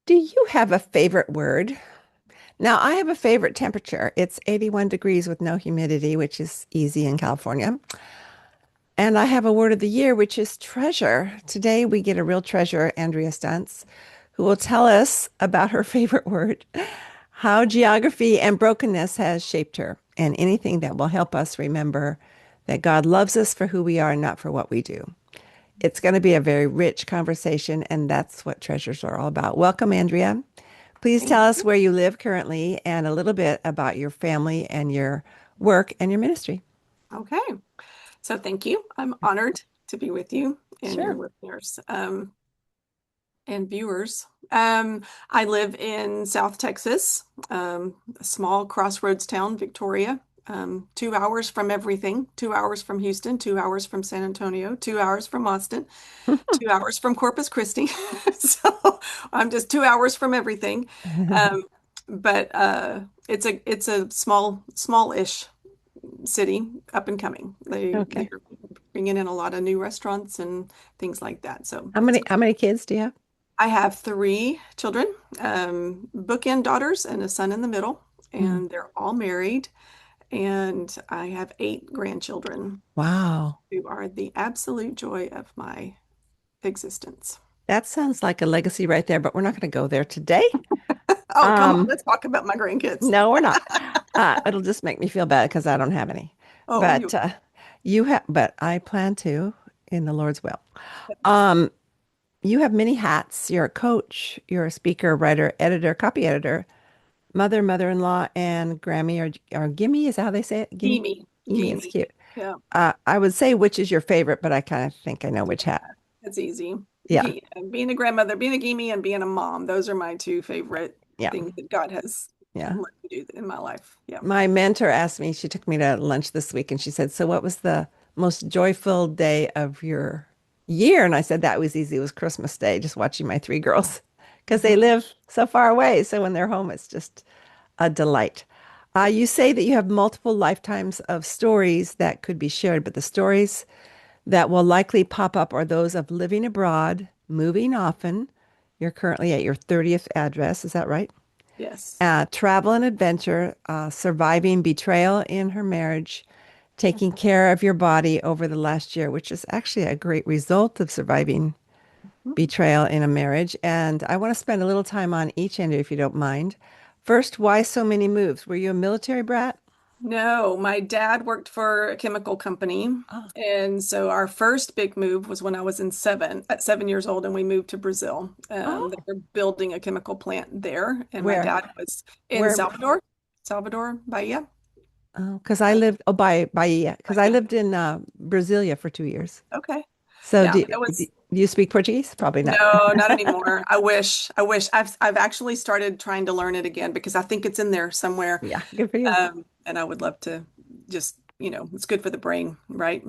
Do you have a favorite word? Now, I have a favorite temperature. It's 81 degrees with no humidity, which is easy in California. And I have a word of the year, which is treasure. Today, we get a real treasure, Andrea Stunz, who will tell us about her favorite word, how geography and brokenness has shaped her, and anything that will help us remember that God loves us for who we are and not for what we do. It's going to be a very rich conversation, and that's what treasures are all about. Welcome, Andrea. Please Thank tell us you. where you live currently and a little bit about your family and your work and your ministry. Okay. So thank you. I'm honored to be with you and your Sure. listeners and viewers. I live in South Texas, a small crossroads town, Victoria. 2 hours from everything, 2 hours from Houston, 2 hours from San Antonio, 2 hours from Austin, 2 hours from Corpus Christi. So I'm just 2 hours from everything. Um, but it's a small-ish city, up and coming. They're Okay. bringing in a lot of new restaurants and things like that. So How it's many how many kids do you have? I have three children, bookend daughters and a son in the middle, Hmm. and they're all married. And I have eight grandchildren Wow. who are the absolute joy of my existence. That sounds like a legacy right there, but we're not going to go there today. Oh, come on, Um, let's talk about my grandkids. no, we're not. It'll just make me feel bad because I don't have any. Oh, But but I plan to in the Lord's will. Um, you have many hats. You're a coach, you're a speaker, writer, editor, copy editor, mother, mother-in-law, and Grammy or Gimme, is that how they say it? Gimme? Gimme, Gimme, it's gimme. cute. Yeah, I would say which is your favorite, but I kind of think I know which hat. that's easy. Yeah, Being a grandmother, being a gimme, and being a mom. Those are my two favorite yeah, things that God has yeah. let me do in my life. Yeah. My mentor asked me, she took me to lunch this week and she said, "So what was the most joyful day of your year?" And I said, "That was easy. It was Christmas Day, just watching my three girls because they Mhm. live so far away. So when they're home, it's just a delight." You say that you have multiple lifetimes of stories that could be shared, but the stories that will likely pop up are those of living abroad, moving often. You're currently at your 30th address, is that right? Yes. Travel and adventure, surviving betrayal in her marriage, taking care of your body over the last year, which is actually a great result of surviving Mhm. betrayal in a marriage. And I want to spend a little time on each end, if you don't mind. First, why so many moves? Were you a military brat? No, my dad worked for a chemical company. Oh, And so our first big move was when I was at 7 years old, and we moved to Brazil. They oh, were building a chemical plant there, and my where? dad was in Where? Salvador, Bahia. Oh, because I lived, oh, by Bahia, because I Bahia. lived in Brasilia for 2 years. Okay. So Yeah, do you speak Portuguese? Probably not. no, not anymore. I wish. I wish. I've actually started trying to learn it again because I think it's in there somewhere. Yeah, good for you. And I would love to just, it's good for the brain, right?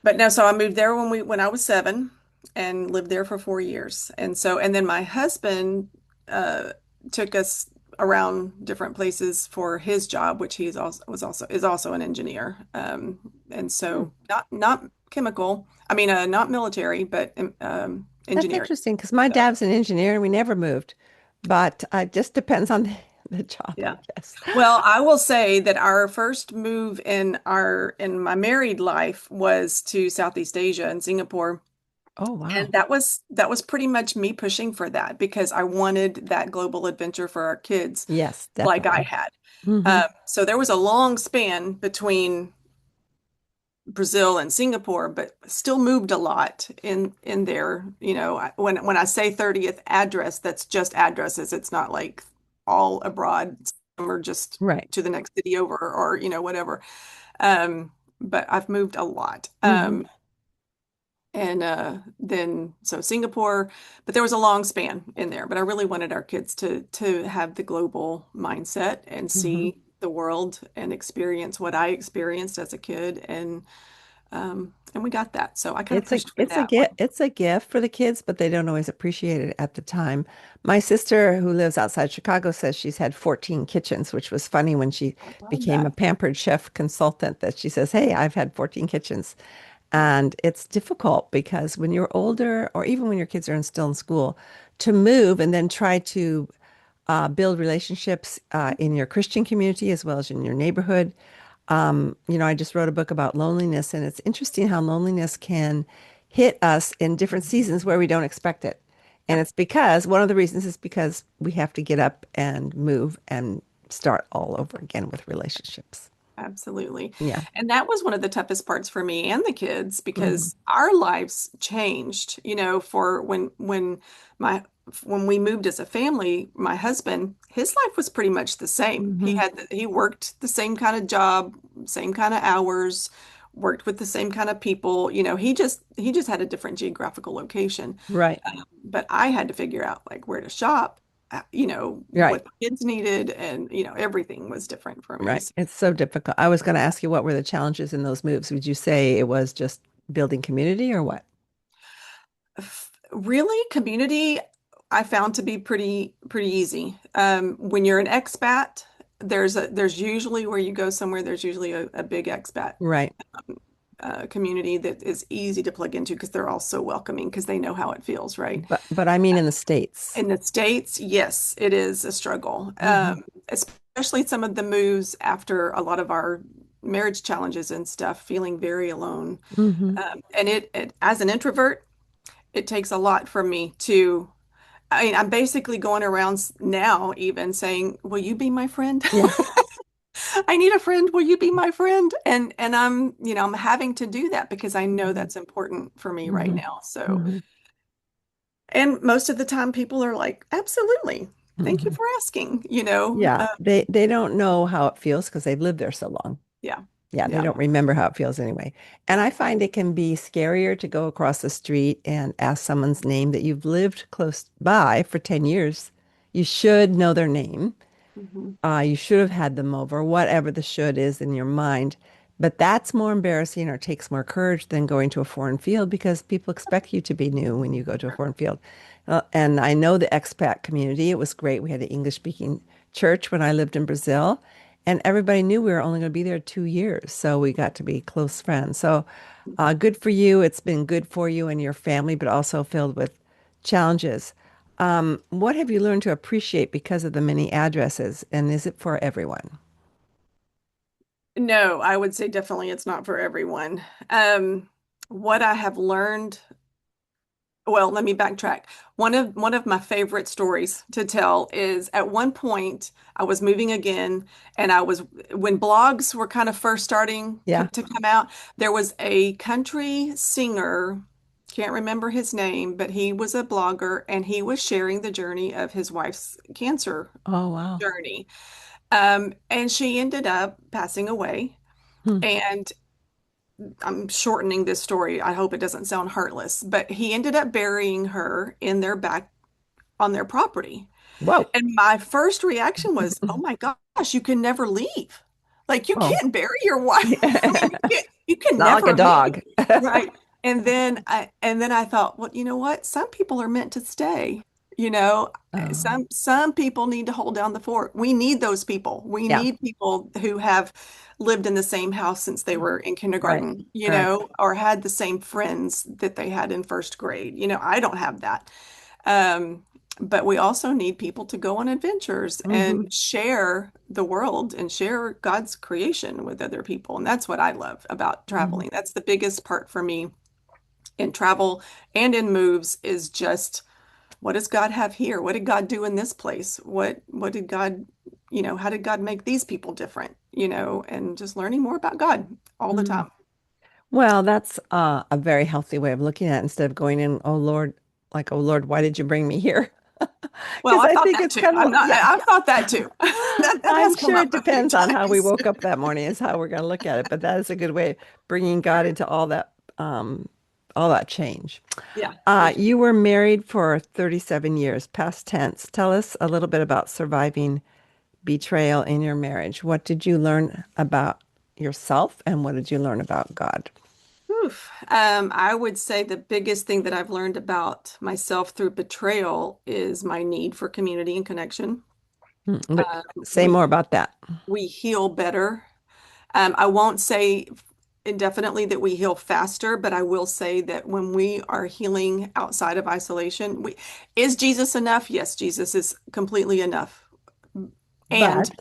But no, so I moved there when I was seven and lived there for 4 years. And then my husband uh took us around different places for his job, which he's also was also is also an engineer. And Hmm. so not chemical, I mean not military, but That's engineering. interesting because my So dad's an engineer and we never moved, but it just depends on the job, I yeah. guess. Well, I will say that our first move in my married life was to Southeast Asia and Singapore. Oh, And wow. that was pretty much me pushing for that because I wanted that global adventure for our kids Yes, like I definitely. had. Hmm. So there was a long span between Brazil and Singapore, but still moved a lot in there. When I say 30th address, that's just addresses. It's not like all abroad. Some are just Right. to the next city over or whatever. Um, but I've moved a lot. Hmm. And then so Singapore, but there was a long span in there. But I really wanted our kids to have the global mindset and Hmm. see the world and experience what I experienced as a kid, and we got that. So I kind of pushed for that one. It's a gift for the kids, but they don't always appreciate it at the time. My sister, who lives outside Chicago, says she's had 14 kitchens, which was funny when she I love became a that. pampered chef consultant that she says, "Hey, I've had 14 kitchens." And it's difficult because when you're older, or even when your kids are still in school, to move and then try to build relationships in your Christian community as well as in your neighborhood. I just wrote a book about loneliness, and it's interesting how loneliness can hit us in different seasons where we don't expect it. And Yep. it's because one of the reasons is because we have to get up and move and start all over again with relationships. Absolutely. Yeah. And that was one of the toughest parts for me and the kids Hmm. because our lives changed, for my when we moved as a family, my husband, his life was pretty much the same. Hmm. He worked the same kind of job, same kind of hours, worked with the same kind of people. He just had a different geographical location. Right. But I had to figure out like where to shop, Right. what the kids needed, and everything was different for me. Right. It's so difficult. I was going to ask you what were the challenges in those moves. Would you say it was just building community or what? Really, community I found to be pretty easy. When you're an expat, there's usually where you go somewhere, there's usually a big expat Right. community that is easy to plug into because they're all so welcoming because they know how it feels, right? But I mean in the States. In the States, yes, it is a struggle, Hmm. especially some of the moves after a lot of our marriage challenges and stuff, feeling very alone. Hmm. And as an introvert, it takes a lot for me to, I mean, I'm basically going around now even saying, "Will you be my friend? Yeah. I need a friend. Will you be my friend?" And I'm having to do that because I know Hmm. that's important for me right Hmm. now. So, Hmm. and most of the time people are like, "Absolutely. Thank you Hmm. for asking." Yeah. They don't know how it feels because they've lived there so long. Yeah. Yeah, they Yeah. don't remember how it feels anyway. And I find it can be scarier to go across the street and ask someone's name that you've lived close by for 10 years. You should know their name. Hmm. You should have had them over, whatever the should is in your mind. But that's more embarrassing or takes more courage than going to a foreign field because people expect you to be new when you go to a foreign field. And I know the expat community. It was great. We had an English speaking church when I lived in Brazil, and everybody knew we were only going to be there 2 years. So we got to be close friends. So good for you. It's been good for you and your family, but also filled with challenges. What have you learned to appreciate because of the many addresses, and is it for everyone? No, I would say definitely it's not for everyone. What I have learned, well, let me backtrack. One of my favorite stories to tell is at one point I was moving again, and I was when blogs were kind of first starting Yeah. to come out. There was a country singer, can't remember his name, but he was a blogger, and he was sharing the journey of his wife's cancer Oh, wow. journey. And she ended up passing away. Hmm. And I'm shortening this story. I hope it doesn't sound heartless, but he ended up burying her in their back on their property. Whoa. And my first reaction was, "Oh my gosh, you can never leave. Like you Oh. can't bury your wife. I mean, you can Not like a never leave." dog. Right. And then I thought, well, you know what? Some people are meant to stay. You know, Oh, some people need to hold down the fort. We need those people. We yeah. need people who have lived in the same house since they were in Right. kindergarten, Right. or had the same friends that they had in first grade. I don't have that. Um, but we also need people to go on adventures Hmm. and share the world and share God's creation with other people. And that's what I love about Hmm. traveling. That's the biggest part for me in travel and in moves is just what does God have here? What did God do in this place? What did God, how did God make these people different? And just learning more about God all the Hmm. time. Well, that's a very healthy way of looking at it instead of going in, oh Lord, like, oh Lord, why did you bring me here? Well, Because I I thought think that it's too. kind of, yeah, I've thought that too. That I'm has come sure up it a few depends on how we times. woke up that morning is how we're going to look at it. But that is a good way of bringing God into all that change. Yeah, for sure. You were married for 37 years, past tense. Tell us a little bit about surviving betrayal in your marriage. What did you learn about yourself and what did you learn about God? Oof. I would say the biggest thing that I've learned about myself through betrayal is my need for community and connection. But Uh, say more we about that. we heal better. I won't say. indefinitely that we heal faster, but I will say that when we are healing outside of isolation, is Jesus enough? Yes, Jesus is completely enough. And But,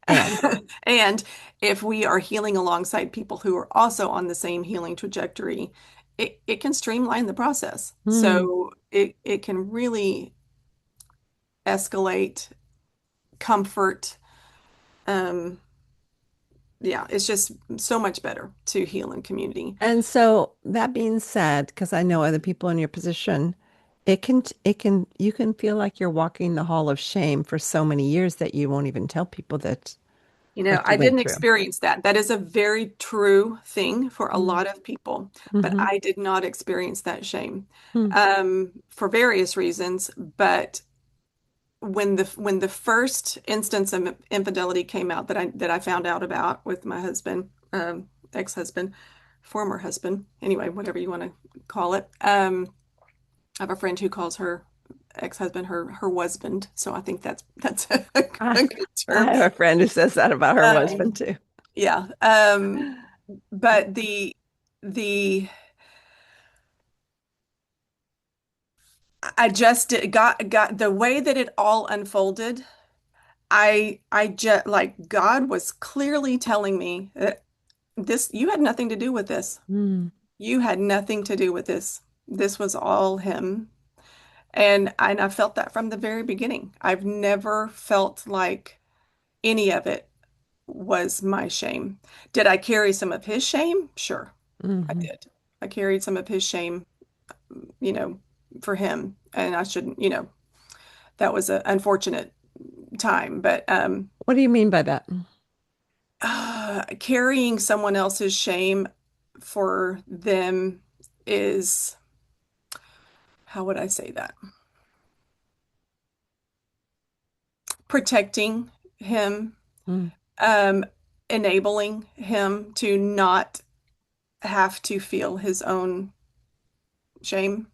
and, and if we are healing alongside people who are also on the same healing trajectory, it can streamline the process. hmm. So it can really escalate comfort. Um, yeah, it's just so much better to heal in community. And so that being said, because I know other people in your position, you can feel like you're walking the hall of shame for so many years that you won't even tell people that You know, what you I went didn't through. experience that. That is a very true thing for a Mm. lot of people, but Hmm. I did not experience that shame Hmm. for various reasons. But when the first instance of infidelity came out that I found out about with my husband, ex-husband, former husband, anyway, whatever you want to call it. I have a friend who calls her ex-husband her husband, so I think that's I, a good I term. have a friend who says that about her husband Um, too. yeah. But the I just got the way that it all unfolded. I just like God was clearly telling me that this you had nothing to do with this. Mm. You had nothing to do with this. This was all him. And I felt that from the very beginning. I've never felt like any of it was my shame. Did I carry some of his shame? Sure, I Hmm. did. I carried some of his shame, you know, for him, and I shouldn't, that was an unfortunate time. But What do you mean by that? carrying someone else's shame for them is, how would I say that? Protecting him, Mm. um, enabling him to not have to feel his own shame,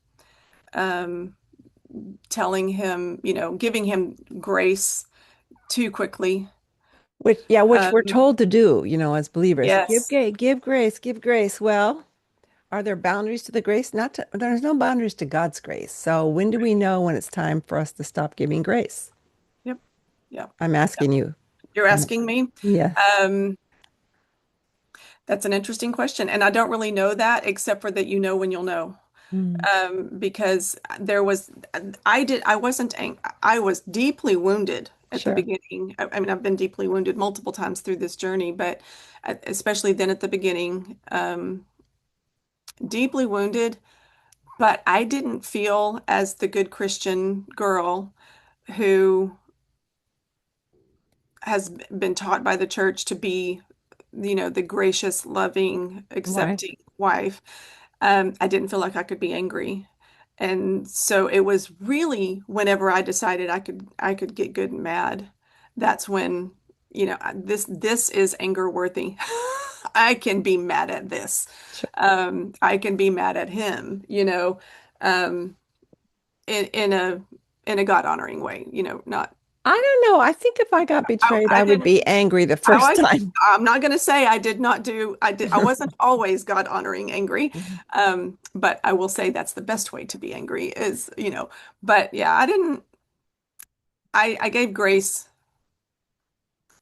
um, telling him, giving him grace too quickly. Which we're Um, told to do, as believers. yes. Give grace, give grace. Well, are there boundaries to the grace? Not to, there's no boundaries to God's grace. So when do we know when it's time for us to stop giving grace? Yep. Yep. I'm asking you. You're I'm, asking me. yes. Um, that's an interesting question. And I don't really know that except for that you know when you'll know. Mm. Because I wasn't, I was deeply wounded at the Sure. beginning. I mean, I've been deeply wounded multiple times through this journey, but especially then at the beginning, deeply wounded. But I didn't feel as the good Christian girl who has been taught by the church to be, the gracious, loving, Why? accepting wife. I didn't feel like I could be angry. And so it was really whenever I decided I could get good and mad. That's when, this is anger worthy. I can be mad at this. Sure. I can be mad at him, um, in a God honoring way, not I don't know. I think if I got betrayed, I I would didn't be angry the Oh, first time. I'm not going to say I did not do, I wasn't always God honoring angry. Mhm. But I will say that's the best way to be angry is, but yeah, I didn't, I gave grace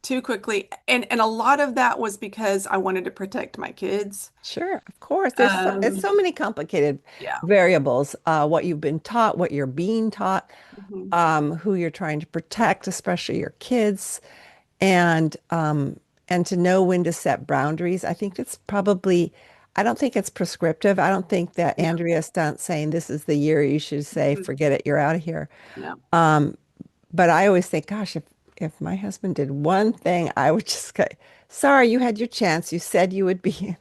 too quickly. And a lot of that was because I wanted to protect my kids. Sure, of course. It's Um, so many complicated yeah. variables. What you've been taught, what you're being taught, Mhm. who you're trying to protect, especially your kids, and to know when to set boundaries. I think it's probably, I don't think it's prescriptive. I don't think that No, Andrea Stuntz saying this is the year you should say, mhm, forget it, you're out of here. no. Um, but I always think, gosh, if my husband did one thing, I would just go, sorry, you had your chance. You said you would be.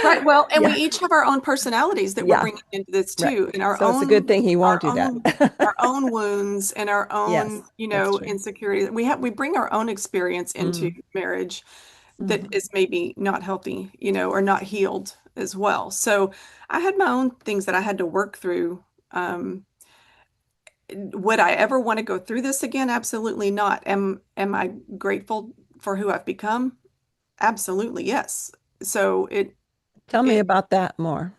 Right. Well, and we Yeah, each have our own personalities that we're yeah, bringing into this right. too, and So it's a good thing he won't do our that. own wounds and our own, Yes, that's true. insecurity. We bring our own experience into Mm, marriage that mhm. is maybe not healthy, or not healed as well. So I had my own things that I had to work through. Would I ever want to go through this again? Absolutely not. Am I grateful for who I've become? Absolutely, yes. So Tell me It, about that more.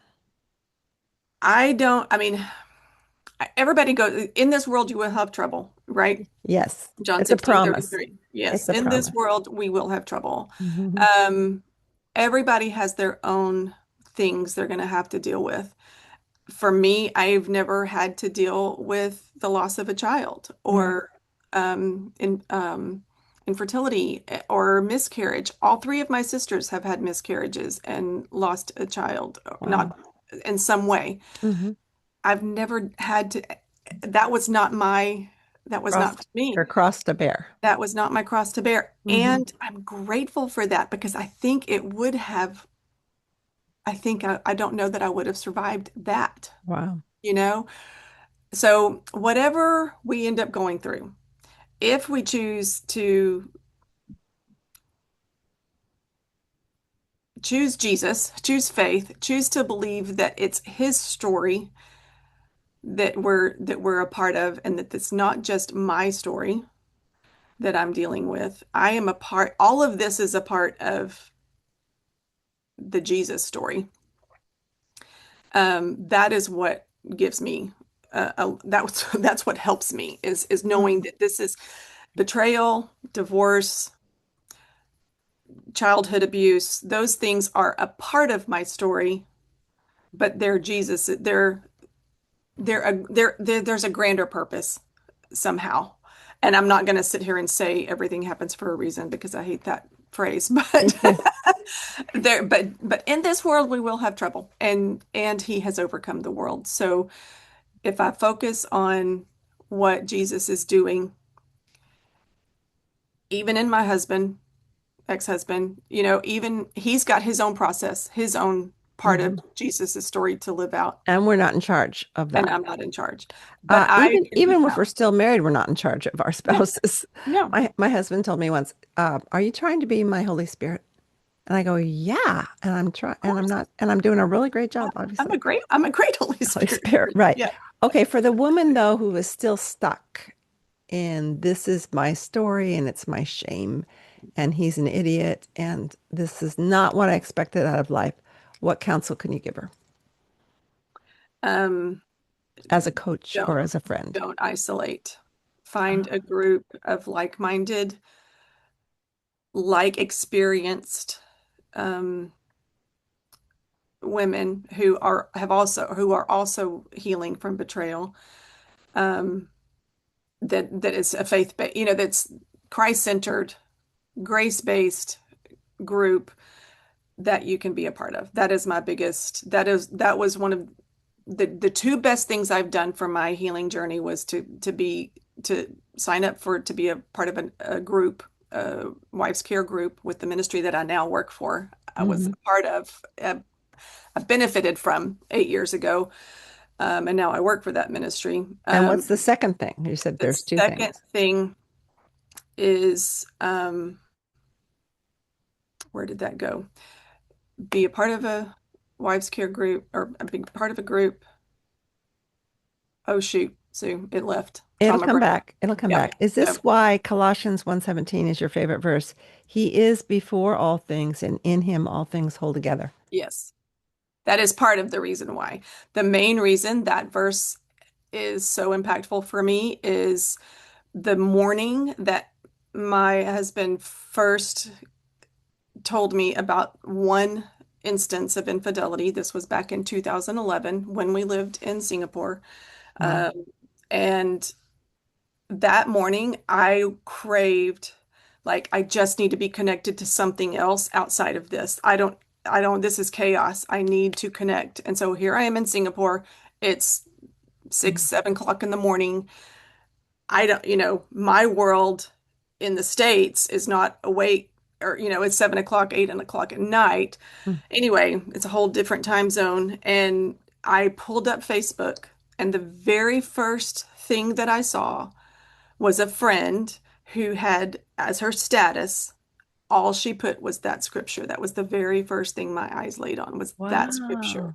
I don't, I mean, everybody goes, in this world you will have trouble, right? Yes, John it's a 16 promise. 33. Yes, It's a in this promise. world we will have trouble. Hmm. Um, Everybody has their own things they're going to have to deal with. For me, I've never had to deal with the loss of a child Right. or infertility or miscarriage. All three of my sisters have had miscarriages and lost a child, not Wow. in some way. Hmm. I've never had to, that was not my, that was not for Crossed me. or crossed a bear. That was not my cross to bear. Hmm. And I'm grateful for that because I think it would have, I don't know that I would have survived that, Wow. you know? So, whatever we end up going through, if we choose to choose Jesus, choose faith, choose to believe that it's his story that we're a part of and that it's not just my story that I'm dealing with. I am a part, all of this is a part of the Jesus story. That is what gives me that's what helps me is knowing Mm. that this is betrayal, divorce, childhood abuse. Those things are a part of my story, but they're Jesus. There's a grander purpose somehow. And I'm not going to sit here and say everything happens for a reason because I hate that phrase, but but in this world we will have trouble and he has overcome the world. So if I focus on what Jesus is doing, even in my husband, ex-husband, even he's got his own process, his own part of Hmm. Jesus's story to live out, And we're not in charge of and that. I'm not in charge. But I Even can be even if we're proud. still married, we're not in charge of our No, spouses. no, My husband told me once, "Are you trying to be my Holy Spirit?" And I go, "Yeah." And I'm trying, of and I'm course. not, and I'm doing a really great job, I'm obviously. a great Holy Holy Spirit. Spirit, right? Yeah. Okay, for the woman though who is still stuck in this is my story and it's my shame, and he's an idiot, and this is not what I expected out of life. What counsel can you give her Um, as a coach or don't as a friend? don't isolate. Find Ah. a group of like-minded, like experienced um, women who are also healing from betrayal. Um, that is a faith-based, that's Christ-centered, grace-based group that you can be a part of. That is my biggest, that was one of the two best things I've done for my healing journey was to sign up to be a part of a group, a wife's care group with the ministry that I now work for. I was a Hmm. part of, I benefited from 8 years ago, and now I work for that ministry. And what's the second thing? You said The there's two second things. thing is, where did that go? Be a part of a wives care group or be part of a group. Oh shoot, Sue, it left. It's It'll on my come brain. back. It'll come Yeah. back. Is No. this why Colossians 1:17 is your favorite verse? He is before all things, and in him all things hold together. Yes. That is part of the reason why. The main reason that verse is so impactful for me is the morning that my husband first told me about one instance of infidelity. This was back in 2011 when we lived in Singapore. Wow. Um, and that morning, I craved, like, I just need to be connected to something else outside of this. This is chaos. I need to connect. And so here I am in Singapore. It's 6, 7 o'clock in the morning. I don't, my world in the States is not awake or, it's 7 o'clock, 8 o'clock at night. Mm. Anyway, it's a whole different time zone. And I pulled up Facebook, and the very first thing that I saw was a friend who had as her status, all she put was that scripture. That was the very first thing my eyes laid on was that scripture. Wow.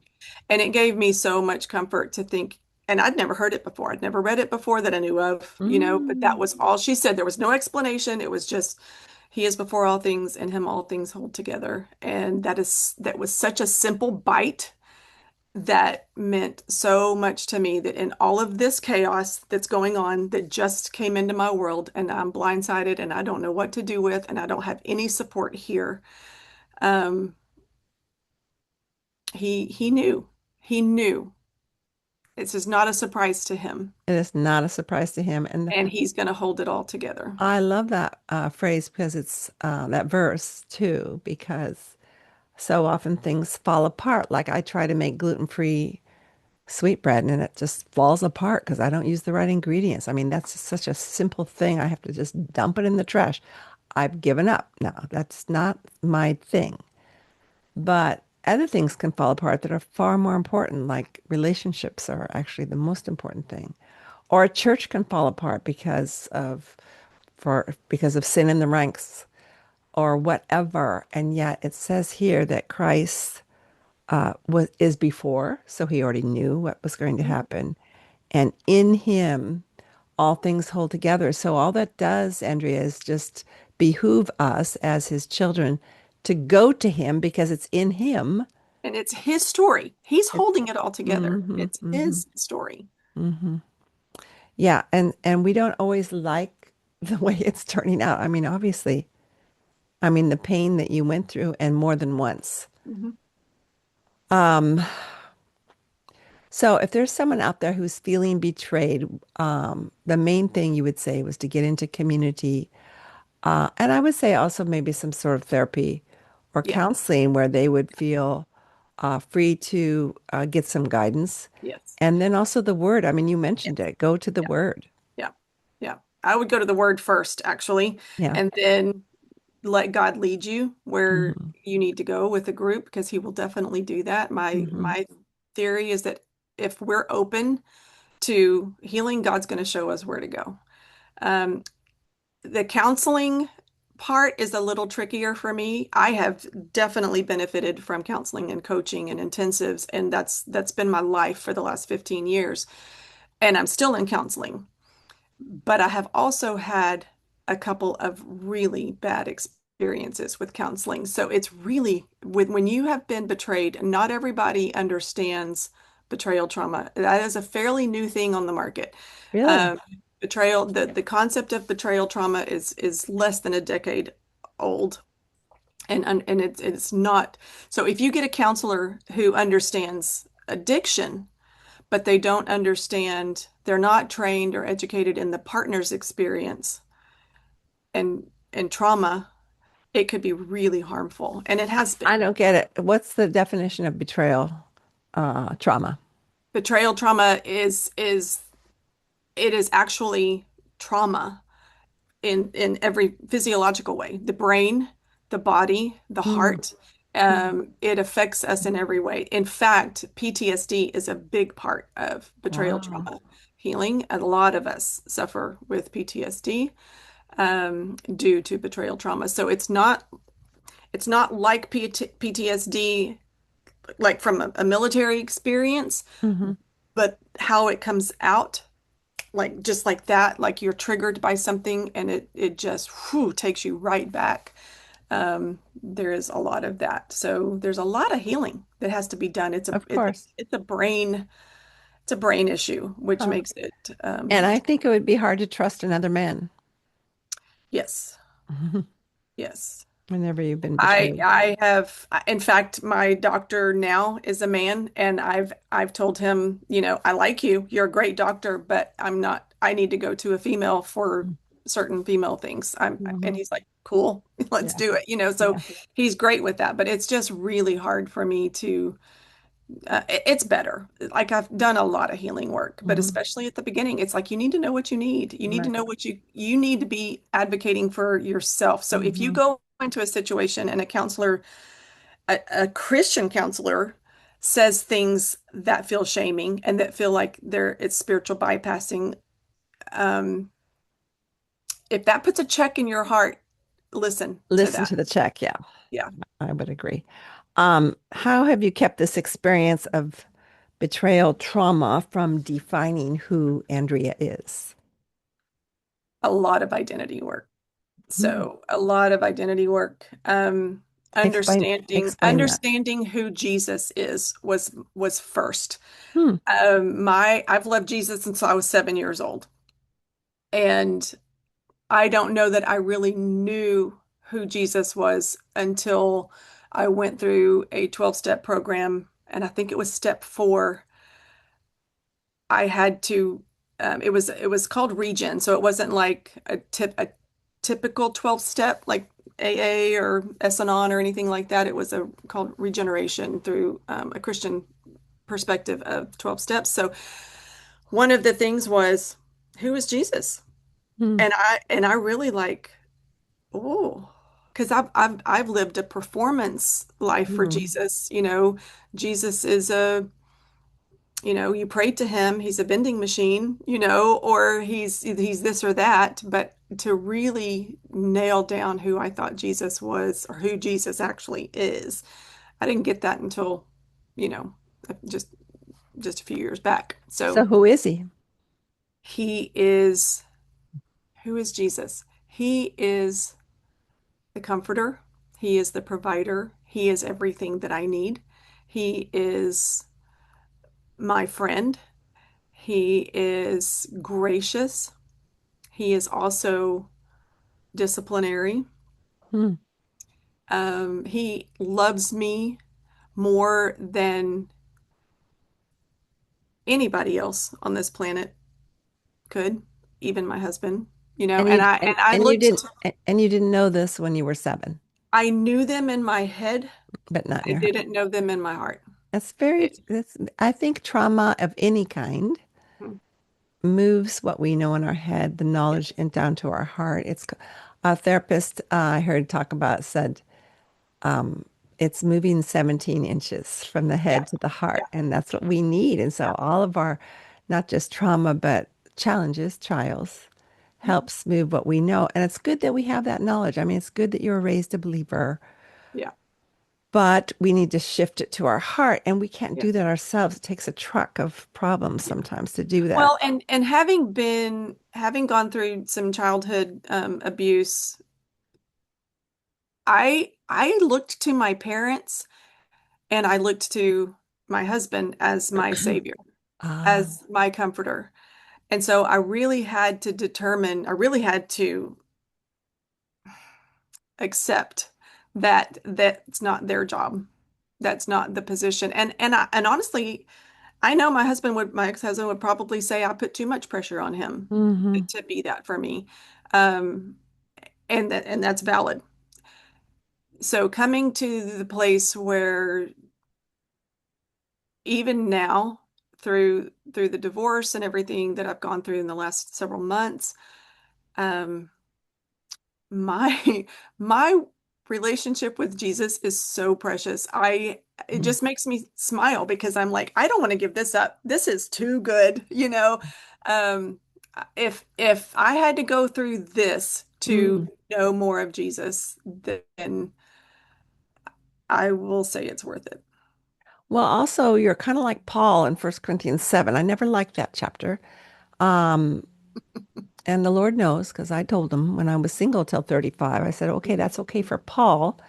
And it gave me so much comfort to think, and I'd never heard it before. I'd never read it before that I knew of, but that Mm. was all she said. There was no explanation. It was just, He is before all things, and him all things hold together. And that was such a simple bite that meant so much to me, that in all of this chaos that's going on that just came into my world, and I'm blindsided and I don't know what to do with, and I don't have any support here. Um, he knew. He knew. This is not a surprise to him, It is not a surprise to him. And and he's going to hold it all together. I love that phrase because it's that verse too, because so often things fall apart. Like I try to make gluten-free sweetbread and it just falls apart because I don't use the right ingredients. I mean, that's such a simple thing. I have to just dump it in the trash. I've given up. No, that's not my thing. But other things can fall apart that are far more important, like relationships are actually the most important thing. Or a church can fall apart because of sin in the ranks or whatever. And yet it says here that Christ is before, so he already knew what was going to Mhm. happen. And in him, all things hold together. So all that does, Andrea, is just behoove us as his children to go to him because it's in him. And it's his story. He's It's holding it all together. hmm It's hmm his story. hmm Yeah, and we don't always like the way it's turning out. I mean, obviously, I mean the pain that you went through and more than once. Mhm. Um, so if there's someone out there who's feeling betrayed, the main thing you would say was to get into community. And I would say also maybe some sort of therapy or Yeah. counseling where they would feel free to get some guidance. Yes. And then also the word. I mean, you mentioned Yes. it. Go to the Yeah. word. Yeah. Yeah. I would go to the word first, actually, Yeah. and then let God lead you where hmm you need to go with the group, because he will definitely do that. hmm My theory is that if we're open to healing, God's going to show us where to go. Um, the counseling part is a little trickier for me. I have definitely benefited from counseling and coaching and intensives, and that's been my life for the last 15 years. And I'm still in counseling. But I have also had a couple of really bad experiences with counseling. So it's really when you have been betrayed, not everybody understands betrayal trauma. That is a fairly new thing on the market. Really? Um, betrayal, the concept of betrayal trauma is less than a decade old. And it's not. So if you get a counselor who understands addiction, but they don't understand, they're not trained or educated in the partner's experience and trauma, it could be really harmful. And it has I been. don't get it. What's the definition of betrayal trauma? Betrayal trauma is it is actually trauma in every physiological way. The brain, the body, the Mm. heart. Mm. It affects us in every way. In fact, PTSD is a big part of betrayal Wow. trauma healing. A lot of us suffer with PTSD due to betrayal trauma. So it's not like PTSD, like from a military experience, hmm but how it comes out, like just like that, like you're triggered by something and it just whew, takes you right back. There is a lot of that. So there's a lot of healing that has to be done. Of course. It's a brain issue, which Uh, makes it and I think it would be hard to trust another man yes, yes. whenever you've been betrayed. I have, in fact, my doctor now is a man, and I've told him, I like you. You're a great doctor, but I'm not. I need to go to a female for certain female things. And hmm he's like, cool, let's Yeah. do it. So Yeah. he's great with that, but it's just really hard for me to it's better. Like I've done a lot of healing work, but hmm especially at the beginning, it's like you need to know what you need. You need to Right. know what you need to be advocating for yourself. So if you hmm go into a situation and a counselor, a Christian counselor says things that feel shaming and that feel like it's spiritual bypassing, um, if that puts a check in your heart, listen to Listen that. to the check. Yeah, Yeah. I would agree. How have you kept this experience of betrayal trauma from defining who Andrea is? A lot of identity work. Hmm. So a lot of identity work. Explain that. Understanding who Jesus is was first. Hmm. I've loved Jesus since I was 7 years old. And I don't know that I really knew who Jesus was until I went through a 12-step program. And I think it was step 4. I had to, it was called Regen. So it wasn't like a typical 12-step like AA or S-Anon or anything like that. It was called regeneration through a Christian perspective of 12 steps. So one of the things was, who is Jesus? Hmm. And I really like, oh, because I've lived a performance life for Hmm. Jesus. Jesus is you pray to him, he's a vending machine, or he's this or that. But to really nail down who I thought Jesus was or who Jesus actually is, I didn't get that until, you know, just just a few years back. So So who is he? he is, who is Jesus? He is the comforter. He is the provider. He is everything that I need. He is my friend. He is gracious. He is also disciplinary. Hmm. He loves me more than anybody else on this planet could, even my husband, And and you I and you looked didn't and you didn't know this when you were 7, I knew them in my head. but not in I your heart. didn't know them in my heart. That's It, that's I think trauma of any kind moves what we know in our head, the knowledge, yes. and down to our heart. It's a therapist I heard talk about said it's moving 17 inches from the Yeah. head to the heart, Yeah. and that's what we need. And Yeah. so all of our, not just trauma, but challenges, trials, Mhm. helps move what we know. And it's good that we have that knowledge. I mean, it's good that you were raised a believer, Yeah. but we need to shift it to our heart, and we can't Yeah. do that ourselves. It takes a truck of problems Yeah. sometimes to do that. Well, and having gone through some childhood abuse, I looked to my parents and I looked to my husband as my savior, Ah, as my comforter. And so I really had to accept that that's not their job. That's not the position. And honestly, I know my ex-husband would probably say I put too much pressure on him hmm. to be that for me. Um, and that's valid. So coming to the place where even now, through the divorce and everything that I've gone through in the last several months, um, my my relationship with Jesus is so precious. I It just makes me smile because I'm like, I don't want to give this up. This is too good. Um, if I had to go through this to Mm. know more of Jesus, then I will say it's worth it. Well, also, you're kind of like Paul in 1 Corinthians 7. I never liked that chapter. Um, And the Lord knows, because I told him when I was single till 35, I said, okay, that's okay for Paul.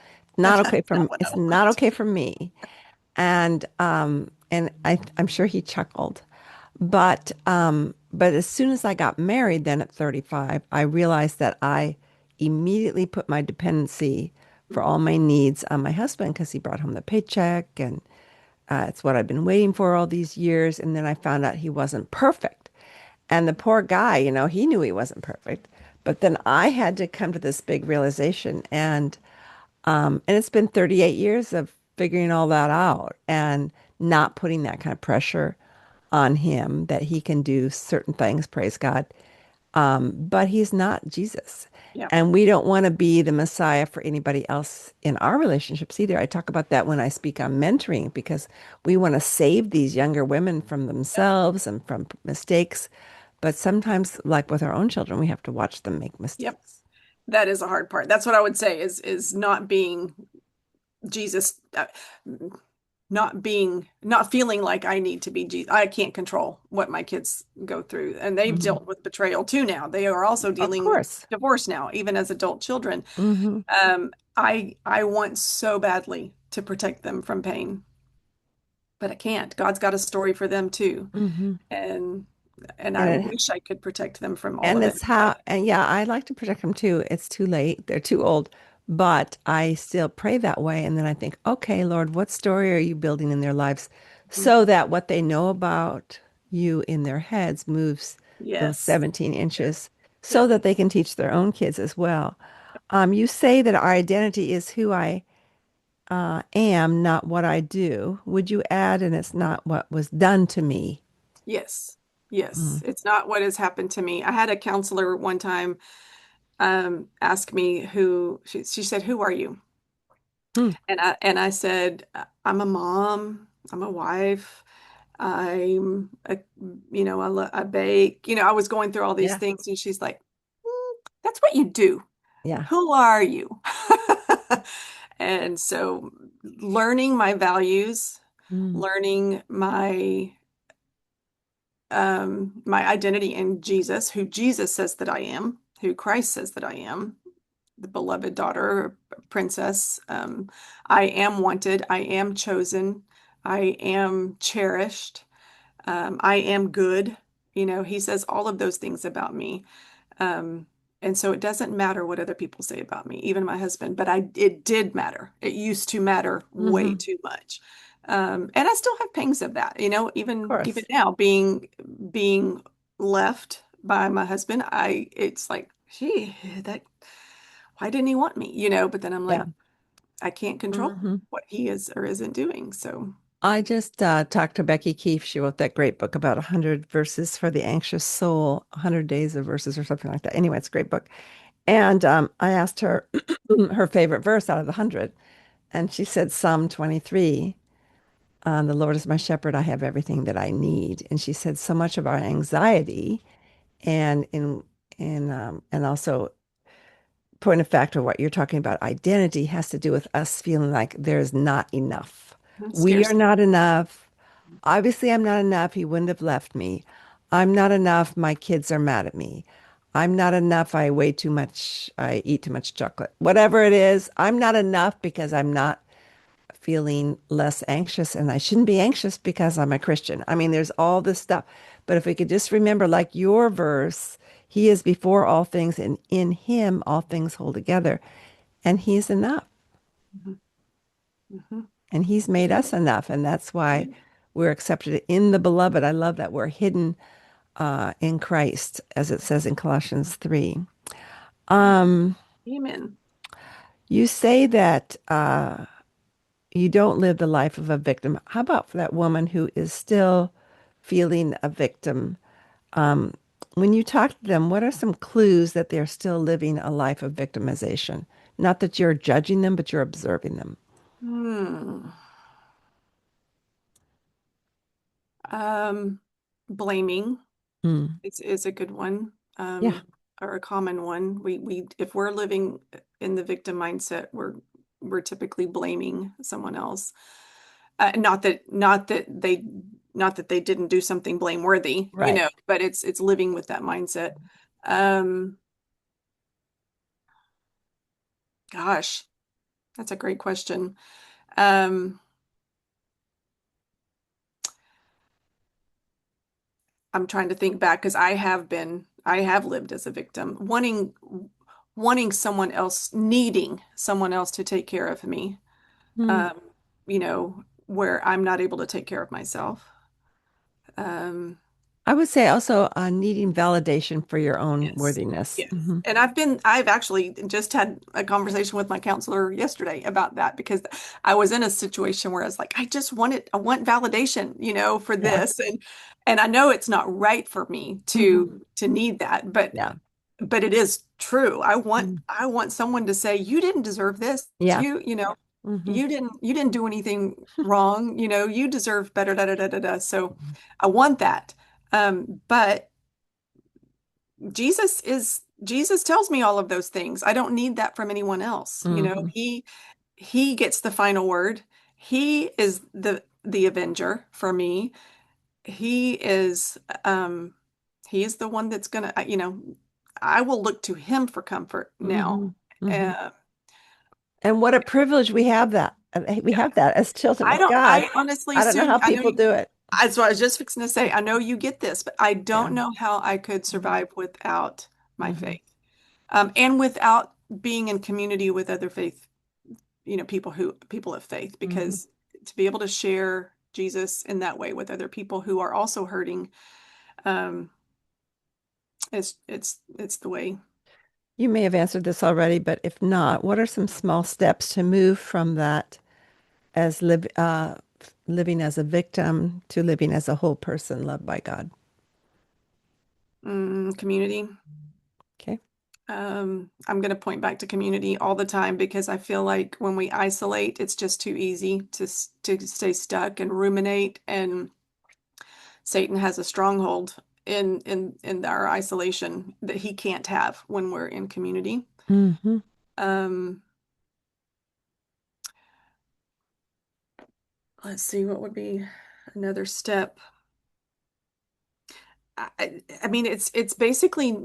That one I It's don't not like. okay for me. I'm sure he chuckled. But as soon as I got married, then at 35, I realized that I immediately put my dependency for all my needs on my husband because he brought home the paycheck and it's what I've been waiting for all these years. And then I found out he wasn't perfect. And the poor guy, he knew he wasn't perfect. But then I had to come to this big realization. And it's been 38 years of figuring all that out and not putting that kind of pressure on him that he can do certain things, praise God. But he's not Jesus. Yeah. And we don't want to be the Messiah for anybody else in our relationships either. I talk about that when I speak on mentoring because we want to save these younger women from Yep. themselves and from mistakes. But sometimes, like with our own children, we have to watch them make Yep. mistakes. That is a hard part. That's what I would say is not being Jesus. not feeling like I need to be Jesus. I can't control what my kids go through. And they've Hmm. dealt with betrayal too now. They are also Of dealing with course. divorce now, even as adult children. Hmm. I want so badly to protect them from pain, but I can't. God's got a story for them too. Hmm. And and And I it, wish I could protect them from all and of it. it's how, and yeah, I like to protect them too. It's too late. They're too old. But I still pray that way. And then I think, okay, Lord, what story are you building in their lives so that what they know about you in their heads moves those Yes. 17 inches so Yep. that they can teach their own kids as well. You say that our identity is who I am, not what I do. Would you add, and it's not what was done to me? Yes. Yes. Mm. It's not what has happened to me. I had a counselor one time ask me she said, "Who are you?" Mm. And I said, "I'm a mom, I'm a wife, I'm a, I bake." I was going through all these Yeah. things, and she's like, "That's what you do. Yeah. Who are you?" And so learning my values, Mm. learning my identity in Jesus, who Jesus says that I am, who Christ says that I am, the beloved daughter, princess. I am wanted. I am chosen. I am cherished. I am good. He says all of those things about me. Um, and so it doesn't matter what other people say about me, even my husband, but it did matter. It used to matter way Hmm. too much. And I still have pangs of that, Of even course. now being left by my husband, it's like, gee, that why didn't he want me? But then I'm Yeah. like, I can't control Hmm. what he is or isn't doing. So, I just talked to Becky Keefe. She wrote that great book about 100 verses for the anxious soul, 100 days of verses or something like that. Anyway, it's a great book. And I asked her her favorite verse out of the 100. And she said Psalm 23. The Lord is my shepherd. I have everything that I need. And she said so much of our anxiety and and also point of fact of what you're talking about, identity has to do with us feeling like there's not enough. We are scarcity. not enough. Obviously, I'm not enough. He wouldn't have left me. I'm not enough. My kids are mad at me. I'm not enough. I weigh too much. I eat too much chocolate. Whatever it is, I'm not enough because I'm not feeling less anxious, and I shouldn't be anxious because I'm a Christian. I mean, there's all this stuff. But if we could just remember, like your verse, he is before all things, and in him all things hold together. And he's enough. Mhm, mhm. And he's made us enough. And that's why Yeah. we're accepted in the beloved. I love that we're hidden in Christ, as it says in Colossians 3. Um, Amen. you say that you don't live the life of a victim. How about for that woman who is still feeling a victim? Um, when you talk to them, what are some clues that they're still living a life of victimization? Not that you're judging them, but you're observing them. Hmm. Um, Blaming Mm. is a good one, Yeah, or a common one. We if we're living in the victim mindset, we're typically blaming someone else. Not that they didn't do something blameworthy, right. but it's living with that mindset. Um, Gosh, that's a great question. Um, I'm trying to think back because I have lived as a victim, wanting someone else, needing someone else to take care of me, Mm. um, where I'm not able to take care of myself. Um, I would say also needing validation for your own yes, worthiness. yes. Hmm. And I've actually just had a conversation with my counselor yesterday about that because I was in a situation where I was like, I want validation, for Yeah. this. And I know it's not right for me Hmm. to need that, Yeah. but it is true. Mm. I want someone to say, you didn't deserve this. Yeah. You Hmm. you didn't do anything wrong. You deserve better, da da da da da. So I want that. But Jesus tells me all of those things. I don't need that from anyone else. Hmm. He gets the final word. he is the avenger for me. He is um he is the one that's gonna, I will look to him for comfort now. Hmm. Hmm. Uh, And what a privilege we have that. We yeah. have that as children of God. I honestly, I don't know Sue, how people do it. that's what I was just fixing to say. I know you get this, but I Yeah. don't know how I could Hmm. survive without my Hmm. faith. And without being in community with other faith, people of faith, Hmm. because to be able to share Jesus in that way with other people who are also hurting, um, it's the way. You may have answered this already, but if not, what are some small steps to move from that as living as a victim to living as a whole person loved by God? Community. Okay. I'm going to point back to community all the time because I feel like when we isolate, it's just too easy to stay stuck and ruminate, and Satan has a stronghold in our isolation that he can't have when we're in community. Hmm. Um, let's see what would be another step. I mean, it's basically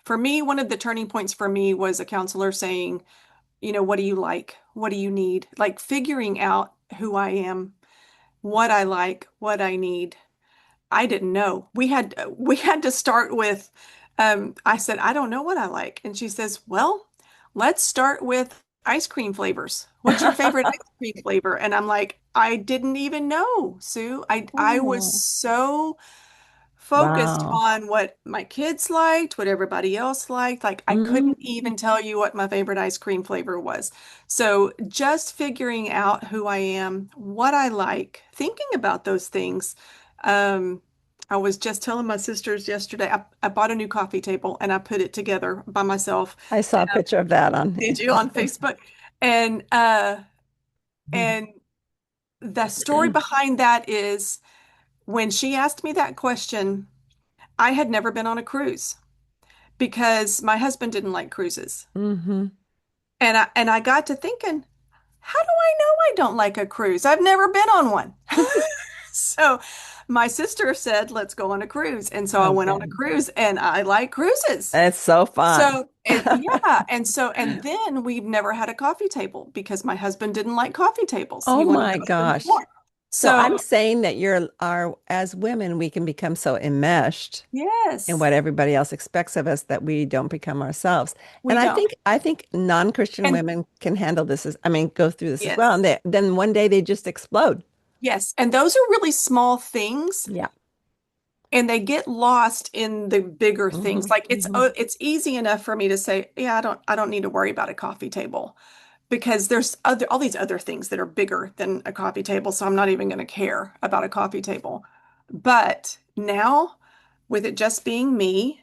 for me, one of the turning points for me was a counselor saying, what do you like? What do you need? Like figuring out who I am, what I like, what I need. I didn't know. We had to start with I said, I don't know what I like. And she says, well, let's start with ice cream flavors. What's your favorite ice cream flavor? And I'm like, I didn't even know, Sue. I was Oh, so focused wow. on what my kids liked, what everybody else liked. Like I Mm. couldn't even tell you what my favorite ice cream flavor was. So just figuring out who I am, what I like, thinking about those things. Um, I was just telling my sisters yesterday, I bought a new coffee table and I put it together by myself. I saw a picture of that on Did you on Facebook. Facebook? And and the story behind that is when she asked me that question, I had never been on a cruise because my husband didn't like cruises. Hmm. And I got to thinking, how do I know I don't like a cruise? I've never been on one. So my sister said, let's go on a cruise. And so I Oh, went on a good. cruise and I like cruises. It's so fun. Yeah. And then we've never had a coffee table because my husband didn't like coffee tables. Oh He wanted my to open the gosh. door. So I'm So, saying that as women, we can become so enmeshed in yes, what everybody else expects of us that we don't become ourselves. And we I don't. think I think non-Christian And women can handle this I mean, go through this as well. yes, And then one day they just explode. yes. And those are really small things Yeah. and they get lost in the bigger Hmm. things. Like Hmm. it's easy enough for me to say, yeah, I don't need to worry about a coffee table because there's all these other things that are bigger than a coffee table, so I'm not even going to care about a coffee table. But now with it just being me,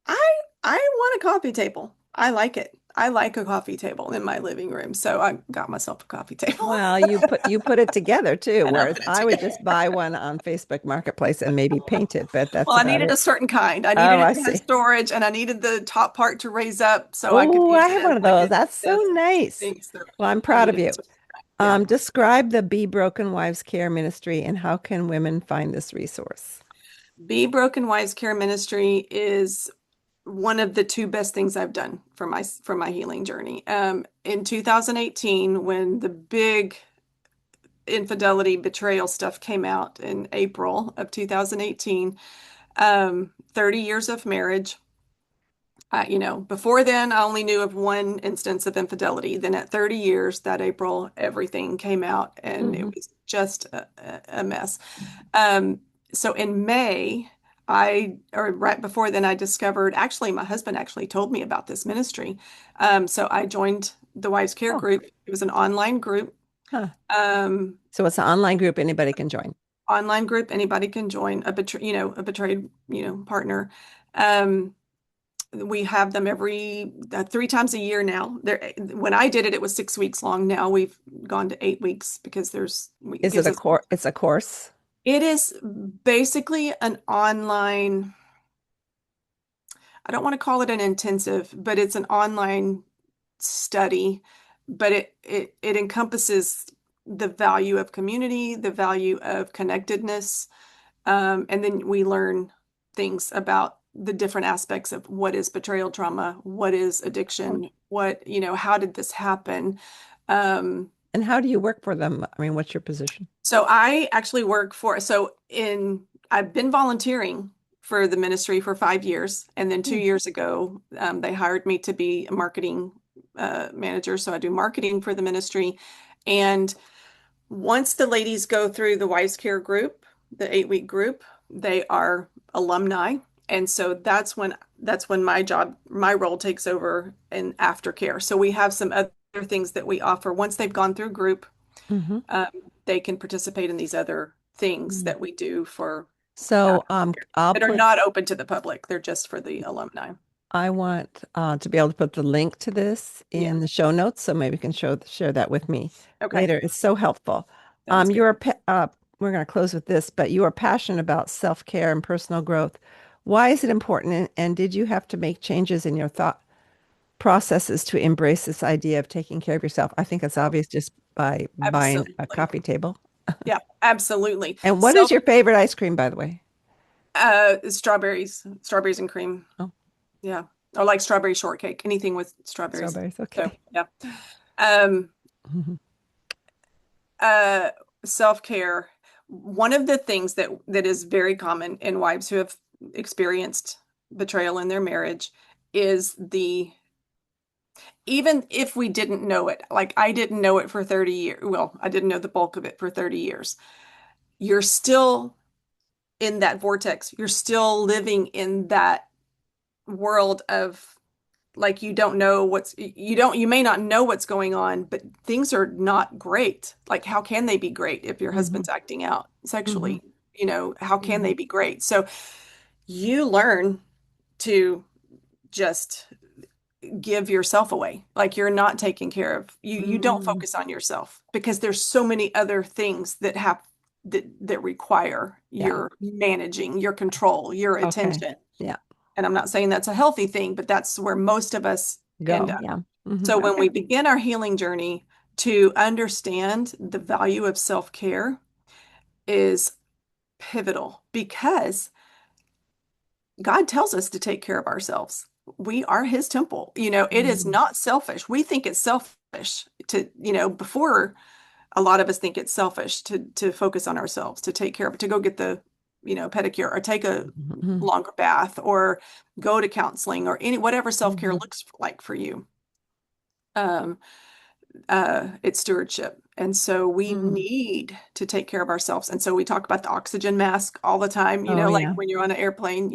I I want a coffee table. I like it. I like a coffee table in my living room, so I got myself a coffee table Well, you put it together too, and I whereas put it I would together. just buy one on Facebook Marketplace and maybe paint it, but that's Well, I about needed a it. certain kind. I Oh, needed I it to have see. storage, and I needed the top part to raise up so I could Oh, I use it have as one of like those. a That's so desk nice. thing. So Well, I'm I proud of needed you. a certain kind. Yeah. Describe the Be Broken Wives Care Ministry and how can women find this resource? Be Broken Wise Care Ministry is one of the two best things I've done for my healing journey. In 2018, when the big infidelity betrayal stuff came out in April of 2018, 30 years of marriage. Before then, I only knew of one instance of infidelity. Then at 30 years, that April, everything came out and it Hmm. was just a mess. Um, so in May, or right before then, I discovered, actually, my husband actually told me about this ministry. So I joined the Wives Care Oh, group. It was an online group. huh. Um, So it's an online group anybody can join. Online group, anybody can join a betrayed, partner. Um, we have them every 3 times a year now. When I did it, it was 6 weeks long. Now we've gone to 8 weeks because it Is it gives a us. core? It's a course. It is basically an online. I don't want to call it an intensive, but it's an online study but it encompasses the value of community, the value of connectedness, and then we learn things about the different aspects of what is betrayal trauma, what is addiction, what, how did this happen? Um, And how do you work for them? I mean, what's your position? so I actually work for, so in, I've been volunteering for the ministry for 5 years. And then two Hmm. years ago, they hired me to be a marketing manager. So I do marketing for the ministry. And once the ladies go through the Wives Care group, the 8-week group, they are alumni. And so that's when my role takes over in aftercare. So we have some other things that we offer. Once they've gone through group, Hmm. um, they can participate in these other things Mm. that we do for So aftercare I'll that are put not open to the public. They're just for the alumni. I want to be able to put the link to this Yeah. in the show notes, so maybe you can share that with me Okay. later. It's so helpful. Sounds good. You're a we're going to close with this, but you are passionate about self-care and personal growth. Why is it important, and did you have to make changes in your thought processes to embrace this idea of taking care of yourself? I think it's Oh, obvious just by buying a absolutely. coffee table. Yeah, absolutely. And what is Self your favorite ice cream, by the way? strawberries and cream. Oh, Yeah. Or like strawberry shortcake, anything with strawberries. strawberries. So, Okay. yeah. Um, Mhm. uh, self-care. One of the things that is very common in wives who have experienced betrayal in their marriage is even if we didn't know it, like I didn't know it for 30 years. Well, I didn't know the bulk of it for 30 years. You're still in that vortex. You're still living in that world of like you may not know what's going on, but things are not great. Like how can they be great if your Mhm. husband's acting out Mhm. sexually? How can they Mhm. be great? So you learn to just give yourself away. Like you're not taking care of you don't Mm. focus on yourself because there's so many other things that require Yeah. your managing, your control, your Okay. attention. Yeah. And I'm not saying that's a healthy thing, but that's where most of us end Go. up. Yeah. Hmm. So when Okay. we begin our healing journey to understand the value of self-care is pivotal because God tells us to take care of ourselves. We are his temple. It is Mm. not selfish. We think it's selfish before a lot of us think it's selfish to focus on ourselves, to take care of it, to go get the, pedicure or take a Mhm. longer bath or go to counseling or any whatever self-care Mhm. looks like for you. Um, it's stewardship. And so we Mm. need to take care of ourselves. And so we talk about the oxygen mask all the time, Oh like yeah. when you're on an airplane, Right.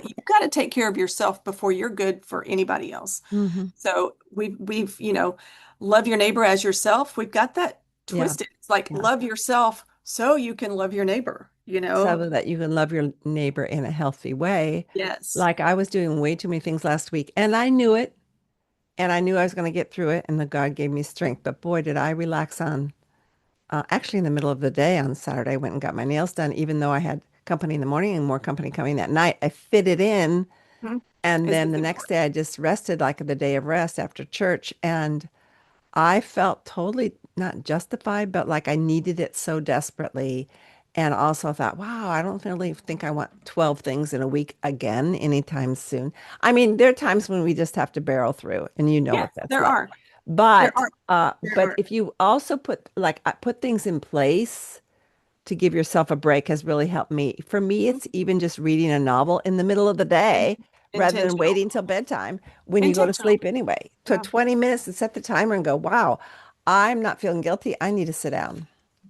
you've got to take care of yourself before you're good for anybody else. Hmm. So we've, love your neighbor as yourself. We've got that Yeah. twisted. It's like Yeah. love yourself so you can love your neighbor. So that you can love your neighbor in a healthy way. Yes. Like I was doing way too many things last week, and I knew it, and I knew I was going to get through it, and the God gave me strength. But boy, did I relax on actually in the middle of the day on Saturday. I went and got my nails done, even though I had company in the morning and more company coming that night. I fit it in. Mhm. And This then is the next day important. I just rested like the day of rest after church. And I felt totally not justified, but like I needed it so desperately. And also thought, wow, I don't really think I want 12 things in a week again anytime soon. I mean, there are times when we just have to barrel through, and you know Yes, what that's there like. are. There But are. There but are. if you also put things in place to give yourself a break has really helped me. For me, Mhm. it's even just reading a novel in the middle of the In- day rather than Intentional. waiting till bedtime when you go to Intentional. sleep anyway. So Yeah. 20 minutes and set the timer and go, wow, I'm not feeling guilty. I need to sit down.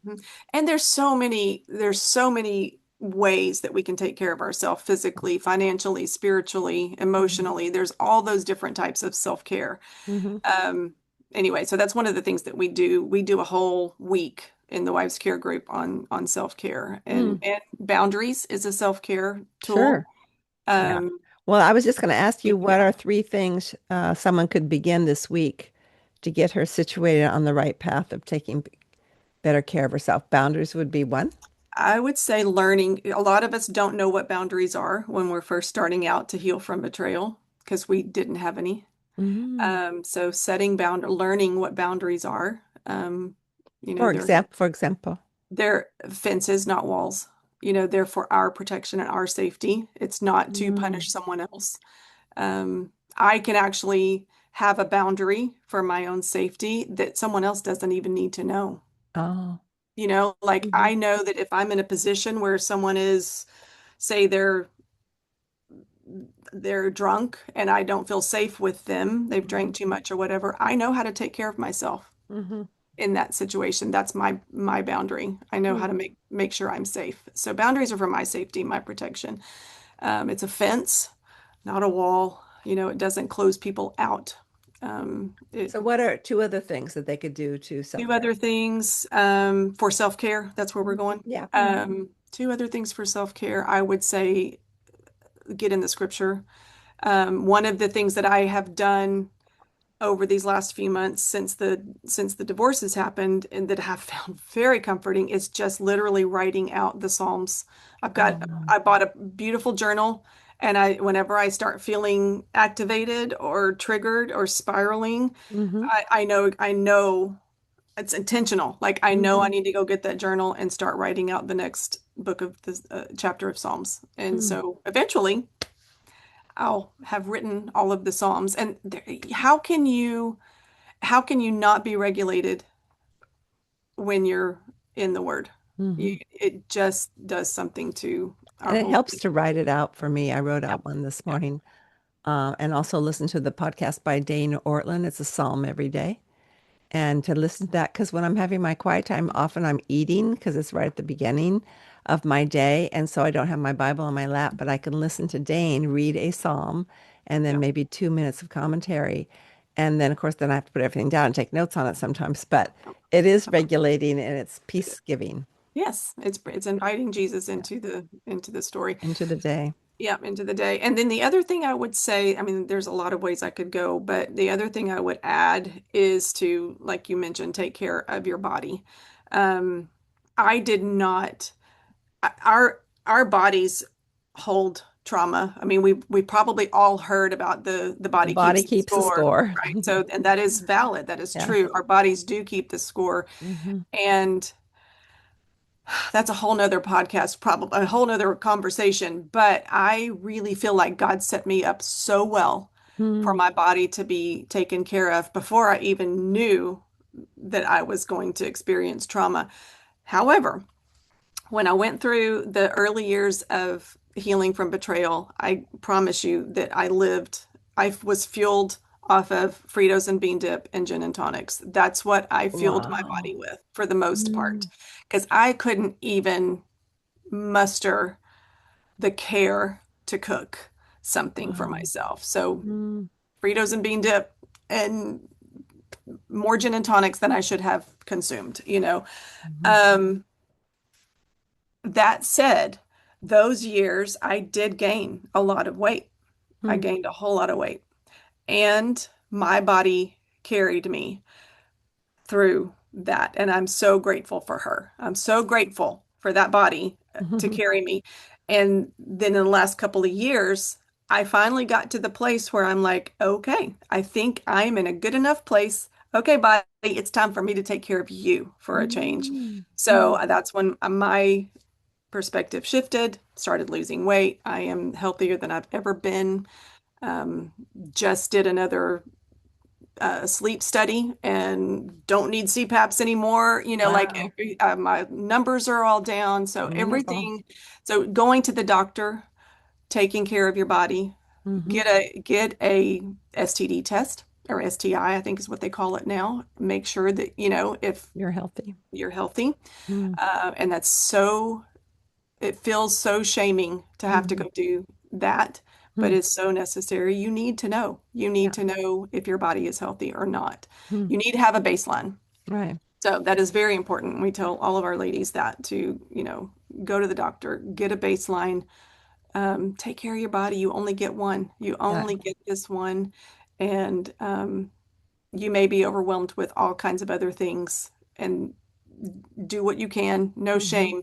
Mhm. And there's so many ways that we can take care of ourselves physically, financially, spiritually, Mhm. emotionally. There's all those different types of self-care. Hmm. Um, anyway, so that's one of the things that we do. We do a whole week in the Wives Care group on self-care Mm, and boundaries is a self-care tool. sure. Yeah. Um, Well, I was just going to ask you what yeah. are three things someone could begin this week to get her situated on the right path of taking better care of herself? Boundaries would be one. I would say learning. A lot of us don't know what boundaries are when we're first starting out to heal from betrayal because we didn't have any. Mm. So setting learning what boundaries are. You know, For example. they're fences, not walls. You know, they're for our protection and our safety. It's not to Mm. punish someone else. I can actually have a boundary for my own safety that someone else doesn't even need to know. Oh. You know, like Hmm. I know that if I'm in a position where someone is, say they're drunk and I don't feel safe with them, they've drank too much or whatever, I know how to take care of myself Hmm. in that situation. That's my boundary. I know how to make sure I'm safe. So boundaries are for my safety, my protection. It's a fence, not a wall. You know, it doesn't close people out. So what are two other things that they could do to Two self-care? other things for self-care. That's where we're Mhm. going. Yeah. Two other things for self-care. I would say get in the scripture. One of the things that I have done over these last few months since the divorces happened and that I have found very comforting is just literally writing out the Psalms. Um, I bought a beautiful journal and I whenever I start feeling activated or triggered or spiraling, hmm I know it's intentional. Like I know I hmm need to go get that journal and start writing out the next book of this chapter of Psalms. And hmm so eventually I'll have written all of the Psalms. And how can you not be regulated when you're in the Word? hmm It just does something to our And it whole helps to system. write it out for me. I wrote Yeah, out one this yeah, morning, and also listen to the podcast by Dane Ortland. It's a psalm every day. And to listen to that, because when I'm having my quiet time, often I'm eating because it's right at the beginning of my day. And so I don't have my Bible on my lap, but I can listen to Dane read a psalm and then yeah. maybe 2 minutes of commentary. And then, of course, then I have to put everything down and take notes on it sometimes. But it is regulating and it's It is. peace giving Yes, it's inviting Jesus into the story. into the day. Yeah, into the day. And then the other thing I would say, I mean, there's a lot of ways I could go, but the other thing I would add is to, like you mentioned, take care of your body. Um, I did not, our bodies hold trauma. I mean, we probably all heard about the The body body keeps the keeps the score, score. right? So, and that is valid. That is Yeah. true. Our bodies do keep the score. Hmm. And that's a whole nother podcast, probably a whole nother conversation. But I really feel like God set me up so well for Hmm. my body to be taken care of before I even knew that I was going to experience trauma. However, when I went through the early years of healing from betrayal, I promise you that I was fueled off of Fritos and bean dip and gin and tonics. That's what I fueled my Wow. body with for the most part, Mm. because I couldn't even muster the care to cook something for Wow. myself. So Mm. Fritos and bean dip and more gin and tonics than I should have consumed, you know. Mhm. Um, That said, those years I did gain a lot of weight. I Mm. gained a whole lot of weight. And my body carried me through that. And I'm so grateful for her. I'm so grateful for that body to Mhm. carry me. And then in the last couple of years, I finally got to the place where I'm like, okay, I think I'm in a good enough place. Okay, body, it's time for me to take care of you for a change. Mm. So that's when my perspective shifted, started losing weight. I am healthier than I've ever been. Um, just did another sleep study and don't need CPAPs anymore. You know, like Wow. my numbers are all down. So Wonderful. everything, so going to the doctor, taking care of your body, Hmm. get a STD test or STI, I think is what they call it now. Make sure that, you know, if You're healthy. you're healthy. Mm. And that's so it feels so shaming to have to Hmm. go do that, but Mm. it's so necessary. You need to know. You need Yeah. to know if your body is healthy or not. Mm. You need to have a baseline. Right. So that is very important. We tell all of our ladies that to, you know, go to the doctor, get a baseline, take care of your body. You only get one. You Yeah. only get this one. And you may be overwhelmed with all kinds of other things and do what you can. No Hmm. shame.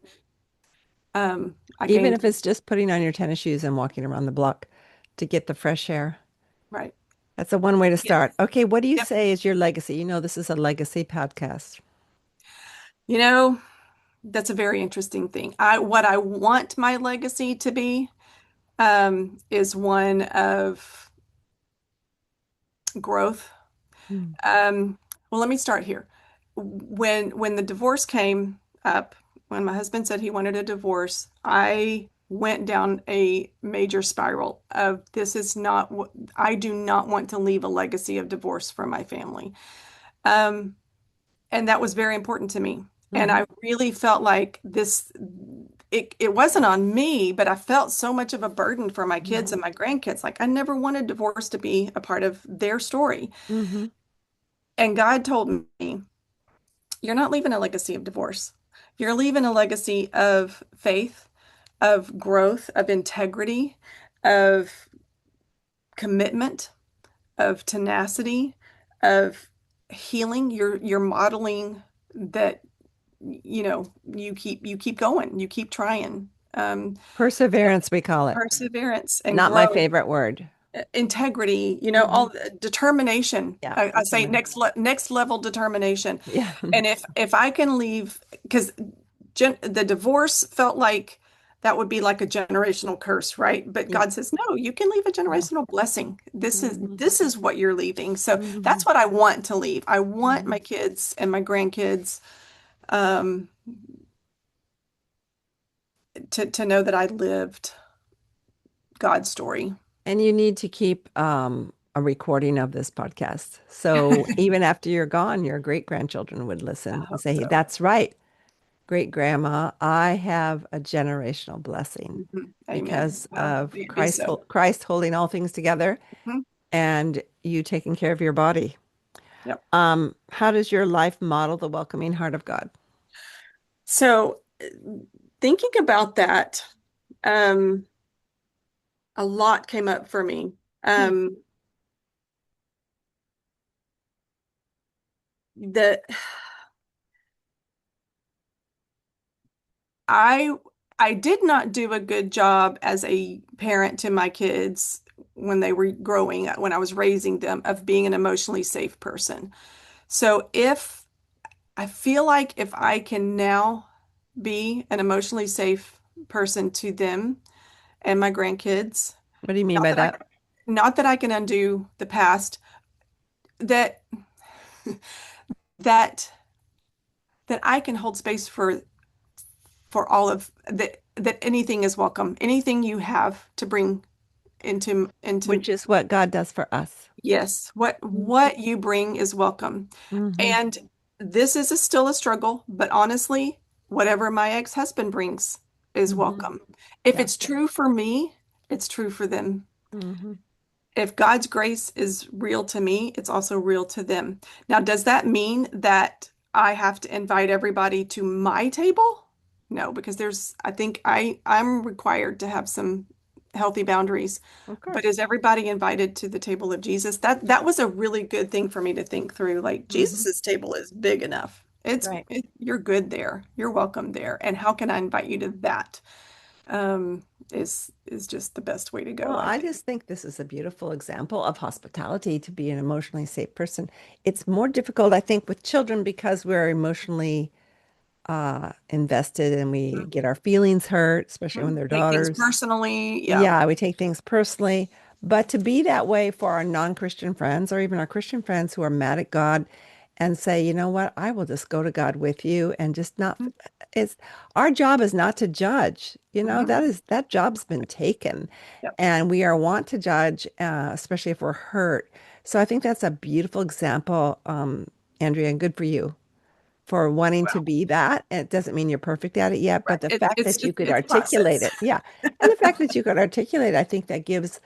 I Even gained, if it's just putting on your tennis shoes and walking around the block to get the fresh air. right. That's a one way to start. Yes. Okay, what do you Yep. say is your legacy? You know, this is a legacy podcast. You know, that's a very interesting thing. What I want my legacy to be is one of growth. Mm. Um, well, let me start here. When the divorce came up, when my husband said he wanted a divorce, I went down a major spiral of this is not what I do not want to leave a legacy of divorce for my family. Um, and that was very important to me. And Hmm. I really felt like it wasn't on me, but I felt so much of a burden for my kids Hmm. and my grandkids. Like I never wanted divorce to be a part of their story. Hmm. And God told me, you're not leaving a legacy of divorce. You're leaving a legacy of faith, of growth, of integrity, of commitment, of tenacity, of healing. You're modeling that, you keep going, you keep trying. Perseverance, we call it. Perseverance and Not my growth, favorite word. integrity, Hmm. all determination. Yeah, I say determined. next level determination. Yeah. And if I can leave, because the divorce felt like that would be like a generational curse, right? But Yeah. God says, no, you can leave a No. generational blessing. This is Hmm. this is what you're leaving. So Hmm. that's what I want to leave. I want Hmm. my kids and my grandkids um, to know that I lived God's story. And you need to keep a recording of this podcast. So even after you're gone, your great grandchildren would I listen and hope say, so. that's right, great grandma, I have a generational blessing Amen. because Well, of be it be so. Christ holding all things together Mhm. and you taking care of your body. Yep. How does your life model the welcoming heart of God? So thinking about that, um, a lot came up for me. Hmm. Um, that I I did not do a good job as a parent to my kids when they were growing, when I was raising them, of being an emotionally safe person. So if I feel like if I can now be an emotionally safe person to them and my grandkids, What do you mean not by that I that? not that I can undo the past, that that that I can hold space for all of that anything is welcome. Anything you have to bring into Which is what God does for us. yes, what you bring is welcome. Mm-hmm. And this is still a struggle, but honestly, whatever my ex-husband brings is Hmm. welcome. If Yeah. it's true for me, it's true for them. Hmm. If God's grace is real to me, it's also real to them. Now, does that mean that I have to invite everybody to my table? No, because I think I'm required to have some healthy boundaries. Of But course. is everybody invited to the table of Jesus? That was a really good thing for me to think through. Like Hmm. Jesus's table is big enough. Right. You're good there. You're welcome there. And how can I invite you to that? Is just the best way to Well, go, I I think. just think this is a beautiful example of hospitality to be an emotionally safe person. It's more difficult, I think, with children because we're emotionally invested and we get our feelings hurt, especially when they're Take things daughters. personally. Yeah. Yeah, we take things personally. But to be that way for our non-Christian friends or even our Christian friends who are mad at God and say, you know what, I will just go to God with you and just not, it's our job is not to judge. You know, Mhm. that job's been taken. Yep. And we are want to judge, especially if we're hurt. So I think that's a beautiful example, Andrea, and good for you for wanting to Well, be that. It doesn't mean you're perfect at it yet, right. but the fact that you could It's a articulate process. it, yeah. And the fact that you could articulate, I think that gives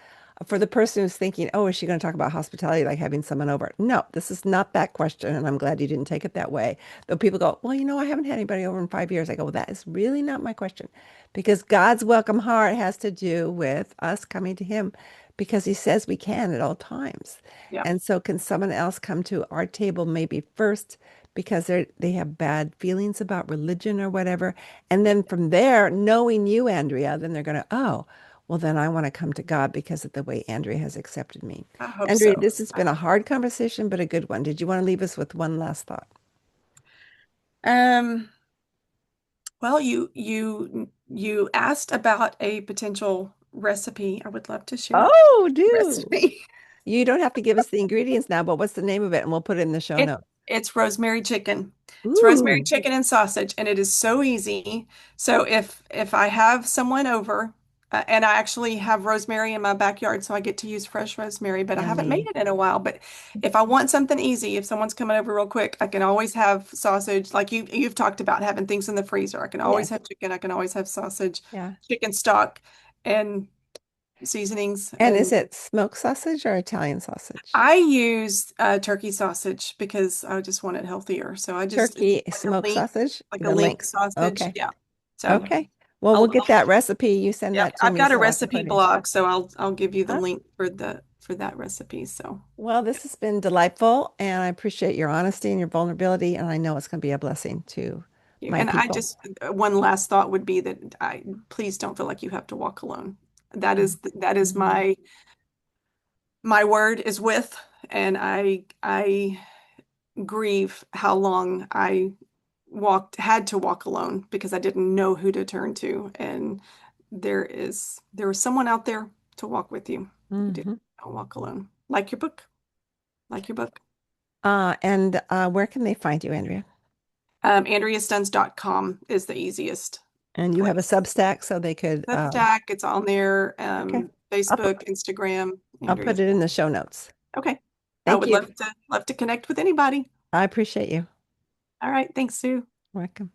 for the person who's thinking, oh, is she going to talk about hospitality like having someone over? No, this is not that question. And I'm glad you didn't take it that way. Though people go, well, I haven't had anybody over in 5 years. I go, well, that is really not my question. Because God's welcome heart has to do with us coming to him because he says we can at all times. Yeah. And so can someone else come to our table maybe first because they have bad feelings about religion or whatever. And then from there, knowing you, Andrea, then they're going to, oh, well, then I want to come to God because of the way Andrea has accepted me. I hope Andrea, so. this has been a hard conversation, but a good one. Did you want to leave us with one last thought? Um, well, you asked about a potential recipe. I would love to share a Oh, do. recipe. You don't have to give us the ingredients now, but what's the name of it? And we'll put it in the show It notes. it's rosemary chicken. It's rosemary Ooh, chicken and sausage, and it is so easy. So if I have someone over, and I actually have rosemary in my backyard, so I get to use fresh rosemary, but I haven't made yummy. it in a while. But if I want something easy, if someone's coming over real quick, I can always have sausage. Like you've talked about having things in the freezer. I can always Yes. have chicken. I can always have sausage, Yeah. chicken stock, and seasonings. And is And it smoked sausage or Italian sausage? I use turkey sausage because I just want it healthier. So I just it's Turkey like a smoked link, sausage? like a The link link. sausage. Okay. Yeah. So Okay. Well, we'll get I'll that recipe. You send yeah, that to I've me got a so I can recipe put in. blog, so I'll give you the Huh? link for the for that recipe. So Well, this has been delightful, and I appreciate your honesty and your vulnerability, and I know it's going to be a blessing to my and I people. just one last thought would be that I please don't feel like you have to walk alone. That is my word is with, and I grieve how long I had to walk alone because I didn't know who to turn to. And there was someone out there to walk with you. You didn't Hmm. walk alone. Like your book. Like your book. And where can they find you, Andrea? AndreaStunz.com is the easiest And you have a place. Substack, so they could. Substack, it's on there. Okay, I'll put Facebook, Instagram, I'll put Andrea it in the Stun. show notes. Okay. I Thank would you. love to connect with anybody. I appreciate you. All right. Thanks, Sue. Welcome.